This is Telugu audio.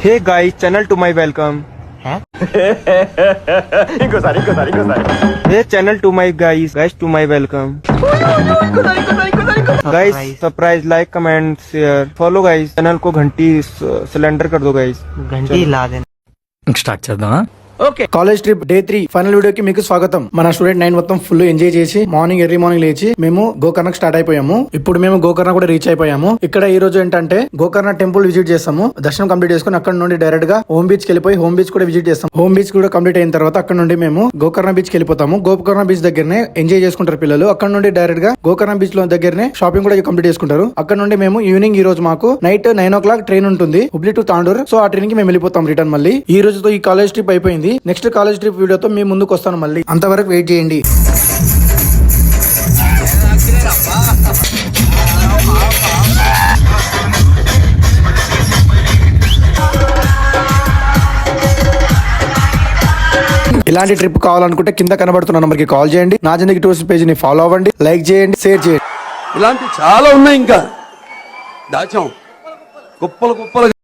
Hey guys, channel to my welcome. ఇంకోసారి Hey channel to my guys to my welcome. Guys surprise like comment share follow guys channel को घंटी सिलेंडर कर दो guys. घंटी ला देना స్టార్ట్ చేద్దామా? Okay college trip day 3 final వీడియోకి మీకు స్వాగతం. మన స్టూడెంట్ 9 మొత్తం ఫుల్ ఎంజాయ్ చేసి ఎర్లీ మార్నింగ్ లేచి మేము గోకర్ణ స్టార్ట్ అయిపోయాము. ఇప్పుడు మేము గోకర్ణ కూడా రీచ్ అయిపోయాము. ఇక్కడ ఈ రోజు ఏంటంటే గోకర్ణ టెంపుల్ విజిట్ చేస్తాము. దర్శనం కంప్లీట్ చేసుకుని అక్కడ నుండి డైరెక్ట్ గా హోమ్ బీచ్ కి వెళ్ళిపోయి హోమ్ బీచ్ కూడా విజిట్ చేస్తాం. హోమ్ బీచ్ కూడా కంప్లీట్ అయిన తర్వాత అక్కడ నుండి మేము గోకర్ణ బీచ్ కి వెళ్ళిపోతాము. గోకర్ణ బీచ్ దగ్గరనే ఎంజాయ్ చేసుకుంటారు పిల్లలు. అక్కడ నుండి డైరెక్ట్ గా గోకర్ణ బీచ్ లో దగ్గరనే షాపింగ్ కూడా కంప్లీట్ చేసుకుంటారు. అక్కడ నుండి మేము ఈవినింగ్ ఈ రోజు మాకు నైట్ 9 o'clock ట్రైన్ ఉంటుంది హుబ్లీ టు తాండూర్. సో ఆ ట్రైన్ కి మేము వెళ్ళిపోతాం రిటర్న్. మళ్ళీ ఈ రోజుతో ఈ కాలేజ్ ట్రిప్ అయిపోయింది. నెక్స్ట్ కాలేజ్ ట్రిప్ వీడియోతో మీ ముందుకు వస్తాను. మళ్ళీ అంతవరకు వెయిట్ చేయండి. ఇలాంటి ట్రిప్ కావాలనుకుంటే కింద కనబడుతున్న నంబర్కి కాల్ చేయండి. నా జిందగీ టూర్స్ పేజ్ ని ఫాలో అవ్వండి, లైక్ చేయండి, షేర్ చేయండి. ఇలాంటి చాలా ఉన్నాయి ఇంకా దాచాం కుప్పలు కుప్పలు.